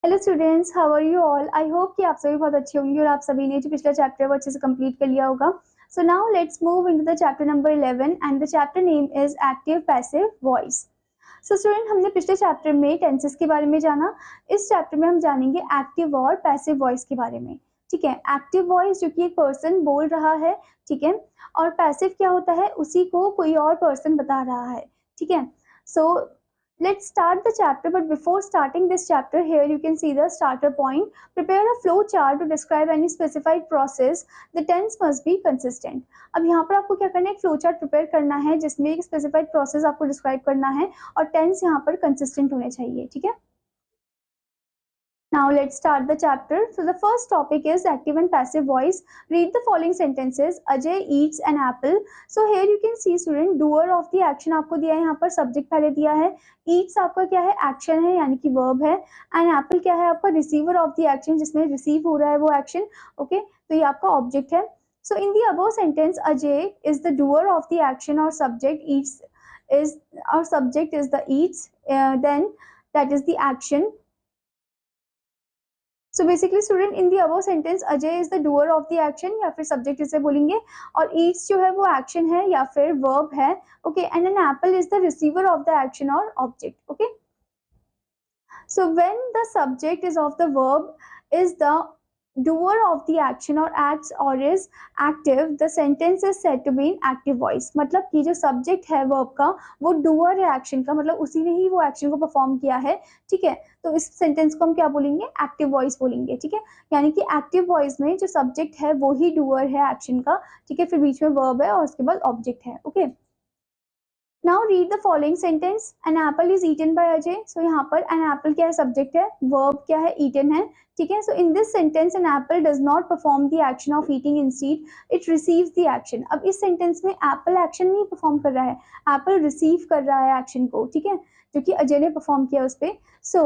Hello students, how are you all. I hope कि आप सभी बहुत अच्छे होंगे और आप सभी ने जो पिछला चैप्टर वो अच्छे से कंप्लीट कर लिया होगा। So now let's move into the chapter number 11 and the chapter name is active passive voice. So student, हमने पिछले चैप्टर में टेंसेस के बारे में जाना। इस चैप्टर में हम जानेंगे एक्टिव और पैसिव वॉइस के बारे में। ठीक है, एक्टिव वॉइस जो कि एक पर्सन बोल रहा है, ठीक है, और पैसिव क्या होता है, उसी को कोई और पर्सन बता रहा है। ठीक है, सो let's start the chapter, but before starting this chapter, here you can see the starter point. Prepare a flow chart to describe any specified process. The tense must be consistent. अब यहाँ पर आपको क्या करना है, एक फ्लो चार्ट प्रिपेयर करना है जिसमें एक स्पेसिफाइड प्रोसेस आपको डिस्क्राइब करना है और टेंस यहाँ पर कंसिस्टेंट होने चाहिए। ठीक है, now let's start the chapter. So the first topic is active and passive voice. Read the following sentences. Ajay eats an apple. So here you can see student, doer of the action आपको दिया है, यहाँ पर subject पहले दिया है। eats आपका क्या है, action है यानी कि verb है। and apple क्या है आपका, receiver of the action जिसमें receive हो रहा है वो action। okay, तो ये आपका object है। So in the above sentence, Ajay is the doer of the action or subject eats is or subject is the eats, then that is the action. So basically student, in the above sentence Ajay is the doer of the action या फिर subject इसे बोलेंगे, और Yeats जो है वो action है या फिर वर्ब है। Okay, and an apple is the receiver of the action और object. Okay, so when the subject is of the verb is the doer of the action or acts or is active, the sentence is said to be in active voice। मतलब कि जो subject है verb का वो doer है action का, मतलब उसी ने ही वो एक्शन को परफॉर्म किया है। ठीक है, तो इस सेंटेंस को हम क्या बोलेंगे, एक्टिव वॉइस बोलेंगे। ठीक है, यानी कि एक्टिव वॉइस में जो सब्जेक्ट है वो ही डूअर है एक्शन का। ठीक है, फिर बीच में वर्ब है और उसके बाद ऑब्जेक्ट है। Okay, now read the following sentence. An apple is eaten by Ajay. सो यहाँ पर एन एप्पल क्या है, सब्जेक्ट है, वर्ब क्या है, ईटन है। ठीक है, so in this sentence an apple does not perform the action of eating, instead it receives the action. अब इस सेंटेंस में एप्पल एक्शन नहीं परफॉर्म कर रहा है, एप्पल रिसीव कर रहा है एक्शन को। ठीक है, जो कि अजय ने परफॉर्म किया उस पर। सो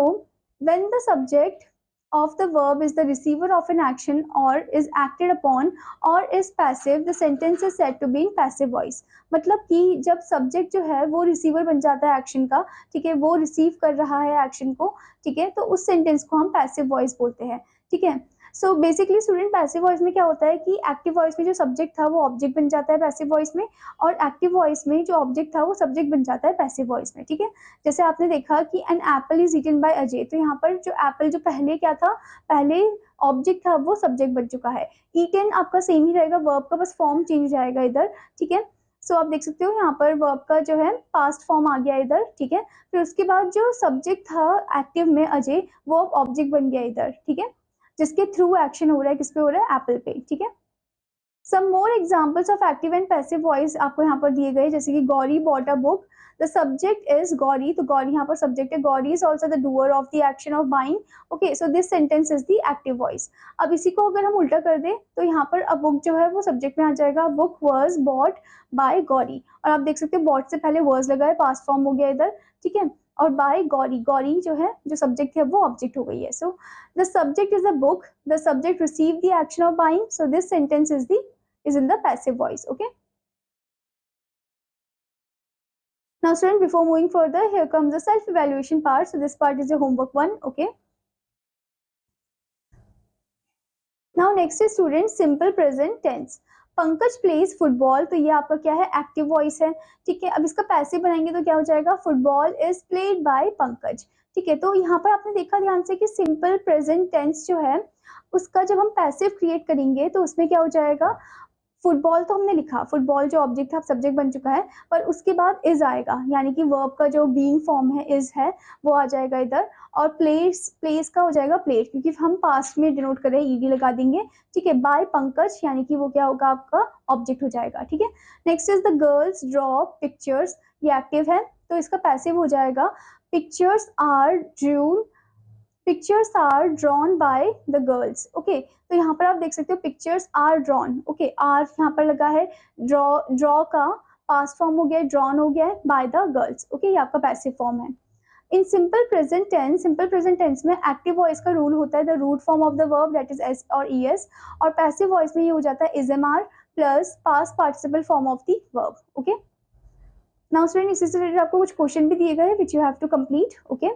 when the subject of the verb is the receiver of an action or is acted upon or is passive, the sentence is said to be in passive voice। मतलब कि जब सब्जेक्ट जो है वो रिसीवर बन जाता है एक्शन का, ठीक है, वो रिसीव कर रहा है एक्शन को, ठीक है, तो उस सेंटेंस को हम पैसिव वॉइस बोलते हैं। ठीक है, so basically student, passive voice में क्या होता है कि एक्टिव वॉइस में जो सब्जेक्ट था वो ऑब्जेक्ट बन जाता है पैसिव वॉइस में, और एक्टिव वॉइस में जो ऑब्जेक्ट था वो सब्जेक्ट बन जाता है पैसिव वॉइस में। ठीक है, जैसे आपने देखा कि an apple is eaten by Ajay, तो यहाँ पर जो एप्पल जो पहले क्या था, पहले ऑब्जेक्ट था, वो सब्जेक्ट बन चुका है। ईटन आपका सेम ही रहेगा, वर्ब का बस फॉर्म चेंज हो जाएगा इधर। ठीक है, सो आप देख सकते हो यहाँ पर वर्ब का जो है पास्ट फॉर्म आ गया इधर। ठीक है, फिर उसके बाद जो सब्जेक्ट था एक्टिव में अजय, वो ऑब्जेक्ट बन गया इधर। ठीक है, जिसके थ्रू एक्शन हो रहा है, किस पे हो रहा है, एप्पल पे। ठीक है, some more examples of active and passive voice आपको यहाँ पर दिए गए, जैसे कि Gauri bought a book, the subject is Gauri, तो गौरी यहाँ पर सब्जेक्ट है, Gauri is also the doer of the action of buying. Okay, so this sentence is the active voice. अब इसी को अगर हम उल्टा कर दें तो यहाँ पर अ बुक जो है वो सब्जेक्ट में आ जाएगा, book was bought by Gauri, और आप देख सकते हो बॉट से पहले वर्ज लगा है, पास्ट फॉर्म हो गया इधर। ठीक है, और बाय गौरी, गौरी जो है जो सब्जेक्ट है वो ऑब्जेक्ट हो गई है। So the subject is a book, the subject receive the action of buying, so this sentence is in the passive voice. Okay, now student, before moving further, here comes the self evaluation part. So this part is your homework one. Okay, now next is student simple present tense। Pankaj plays football, तो ये आपका क्या है, active voice है। ठीक है, अब इसका पैसिव बनाएंगे तो क्या हो जाएगा, football is played by Pankaj. ठीक है, तो यहाँ पर आपने देखा ध्यान से कि सिंपल प्रेजेंट टेंस जो है उसका जब हम पैसिव क्रिएट करेंगे तो उसमें क्या हो जाएगा, फुटबॉल तो हमने लिखा, फुटबॉल जो ऑब्जेक्ट था सब्जेक्ट बन चुका है, पर उसके बाद इज आएगा, यानी कि वर्ब का जो बीइंग फॉर्म है इज है वो आ जाएगा इधर, और प्लेस, प्लेस का हो जाएगा प्लेट, क्योंकि हम पास्ट में डिनोट कर रहे हैं, ईडी लगा देंगे। ठीक है, बाय पंकज यानी कि वो क्या होगा, आपका ऑब्जेक्ट हो जाएगा। ठीक है, next is the girls draw pictures, ये एक्टिव है तो इसका पैसिव हो जाएगा, pictures are drawn, pictures are drawn by the girls. Okay, तो यहाँ पर आप देख सकते हो pictures are drawn. Okay, are यहाँ पर लगा है, ड्रॉ, ड्रॉ का पास्ट फॉर्म हो गया, ड्रॉन हो गया है बाय द गर्ल्स। ओके, ये आपका पैसिव फॉर्म है। In simple present tense, simple present tense में एक्टिव वॉइस का रूल होता है the root form of the verb that is S और ई एस, और पैसिव वॉइस में ये हो जाता है is am are plus past participle form of the verb. Okay, now student, इसी से रिलेटेड आपको कुछ क्वेश्चन भी दिए गए which you have to complete. Okay,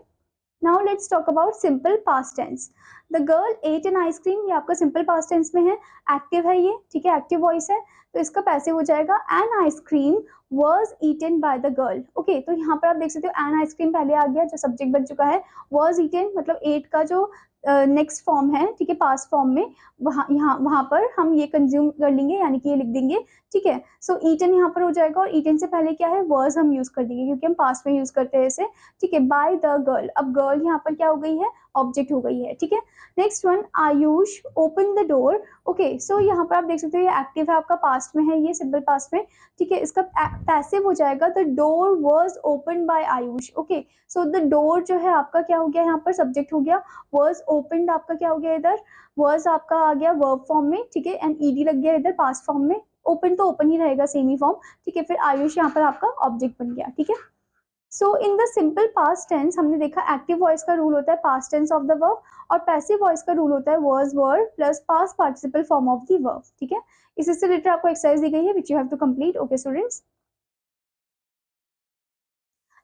now let's talk about simple past tense. The girl ate an ice cream, ये आपका simple past tense में है, एक्टिव है ये, ठीक है, एक्टिव वॉइस है, तो इसका पैसिव हो जाएगा an ice cream was eaten by the girl. Okay, तो यहाँ पर आप देख सकते हो एन आइसक्रीम पहले आ गया जो सब्जेक्ट बन चुका है, वॉज ईटन मतलब एट का जो नेक्स्ट फॉर्म है, ठीक है, पास्ट फॉर्म में, वहां पर हम ये कंज्यूम कर लेंगे, यानी कि ये लिख देंगे, ठीक है। सो ईटन यहाँ पर हो जाएगा, और ईटन से पहले क्या है, वर्स हम यूज कर देंगे क्योंकि हम पास्ट में यूज करते हैं इसे, ठीक है। बाय द गर्ल, अब गर्ल यहाँ पर क्या हो गई है, ऑब्जेक्ट हो गई है, ठीक है। Next one, Ayush open the door. Okay, so यहाँ पर आप देख सकते हो ये एक्टिव है, आपका पास्ट में है, ये सिंपल पास्ट में, ठीक है। इसका पैसिव हो जाएगा, the door was open by Ayush. Okay, so the door जो है आपका क्या हो गया, यहाँ पर सब्जेक्ट हो गया, वाज ओपनड आपका क्या हो गया, इधर वाज आपका आ गया वर्ब फॉर्म में, ठीक है, एंड ईडी लग गया इधर पास्ट फॉर्म में, ओपन तो ओपन ही रहेगा, सेम ही फॉर्म, ठीक है। फिर आयुष यहाँ पर आपका ऑब्जेक्ट बन गया, ठीक है। So in the simple past tense हमने देखा एक्टिव वॉइस का रूल होता है past tense of the verb, और पैसिव वॉइस का रूल होता है was were plus past participle form of the verb, ठीक है। इससे रिलेटेड आपको एक्सरसाइज दी गई है which you have to complete. Okay students,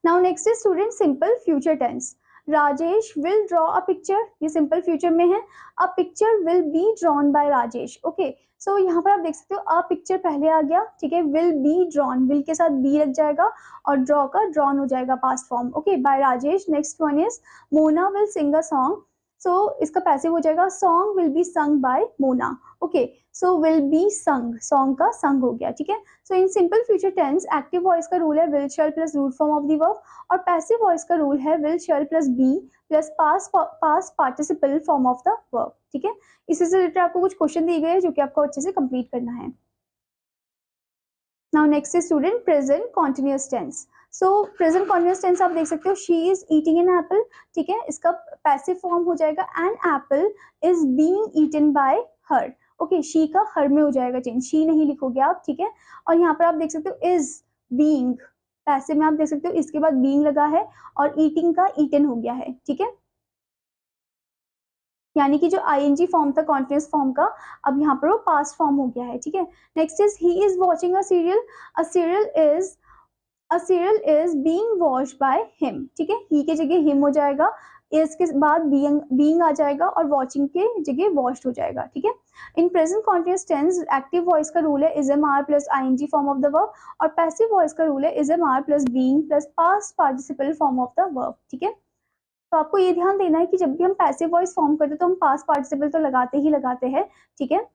now next is student simple future tense. Rajesh will draw a picture, ये सिंपल फ्यूचर में है, a picture will be drawn by Rajesh. Okay, so यहाँ पर आप देख सकते हो अ पिक्चर पहले आ गया, ठीक है, विल बी ड्रॉन, विल के साथ बी लग जाएगा और ड्रॉ का ड्रॉन हो जाएगा past form, okay, by Rajesh. Next one is Mona will sing a song, so इसका पैसिव हो जाएगा, song will be sung by Mona. Okay, so will be sung, song का संग हो गया, ठीक है। So in simple future tense active voice का rule है will shall plus root form of the verb, और पैसिव वॉइस का रूल है will shall plus be plus past participle form of the verb, ठीक है। इसी से रिलेटेड आपको कुछ क्वेश्चन दिए गए हैं जो कि आपको अच्छे से कंप्लीट करना है। Now next is student present continuous tense. So present continuous tense आप देख सकते हो, she is eating an apple, ठीक है, इसका पैसिव फॉर्म हो जाएगा an apple is being eaten by her. Okay, she का हर में हो जाएगा चेंज, शी नहीं लिखोगे आप, ठीक है। और यहाँ पर आप देख सकते हो इज बीइंग, पैसिव में आप देख सकते हो इसके बाद बीइंग लगा है और ईटिंग का ईटन हो गया है, ठीक है, यानी कि जो आईएनजी फॉर्म था कॉन्टिन्यूअस फॉर्म का, अब यहाँ पर वो पास्ट फॉर्म हो गया है, ठीक है। Next is he is watching a serial, a serial is a serial is being watched by him, ठीक है, ही के जगह हिम हो जाएगा, इज के बाद बीइंग आ जाएगा और वॉचिंग के जगह वॉच्ड हो जाएगा, ठीक है। In present continuous tense active voice का रूल है is am are plus ING form of the verb, और पैसिव वॉइस का रूल है is am are plus being plus past participle form of the verb, ठीक है। तो आपको ये ध्यान देना है कि जब भी हम पैसिव वॉइस फॉर्म करते हैं तो हम पास्ट पार्टिसिपल तो लगाते ही लगाते हैं, ठीक है।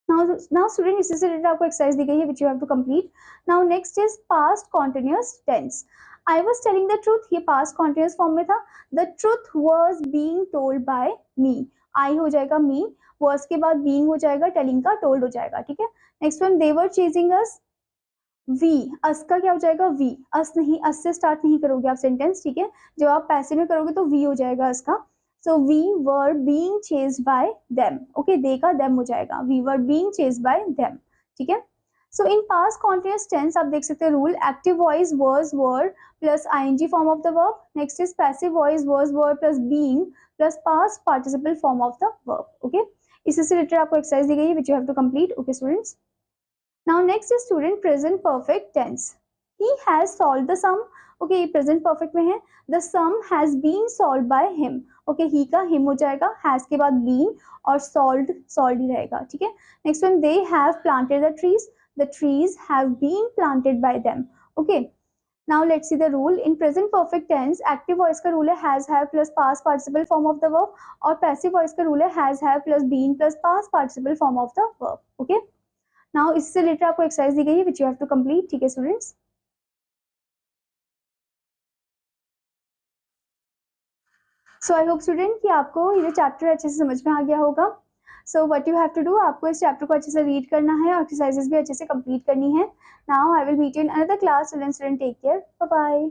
नाउ स्टूडेंट इससे से रिलेटेड आपको एक्सरसाइज दी गई है which you have to complete. Now next is past continuous tense. I was telling the truth, ये पास्ट कॉन्टिन्यूअस फॉर्म में था, the truth was being told by me, I हो जाएगा मी, वर्स के बाद बीइंग हो जाएगा, टेलिंग का टोल्ड हो जाएगा, ठीक है। Next one, they were chasing us, we, us का क्या हो जाएगा, वी, अस नहीं, अस से स्टार्ट नहीं करोगे आप सेंटेंस, ठीक है, जब आप पैसे में करोगे तो वी हो जाएगा इसका। So we were being chased by them, okay, they का देम हो जाएगा, we were being chased by them, ठीक है। So in past continuous tense आप देख सकते हैं rule, active voice was were plus ING form of the verb, next is passive voice was were plus being plus past participle form of the verb, okay. इसी से related आपको exercise दी गई है which you have to complete. Okay students, now next is student present perfect tense. He has solved the sum. Okay, present perfect में है, the sum has been solved by him. Okay, he का him हो जाएगा, has के बाद been और solved ही रहेगा, ठीक है। Next one, they have planted the trees. The trees have been planted by them. Okay. Now let's see the rule. In present perfect tense, active voice का rule है has have plus past participle form of the verb, और passive voice का rule है has have plus been plus past participle form of the verb. Okay. Now इससे related आपको exercise दी गई है which you have to complete, ठीक है students. So I hope student कि आपको ये चैप्टर अच्छे से समझ में आ गया होगा। So what you have to do, आपको इस चैप्टर को अच्छे से रीड करना है और एक्सरसाइजेस भी अच्छे से कंप्लीट करनी है। Now I will meet you in another class, student take care, bye bye.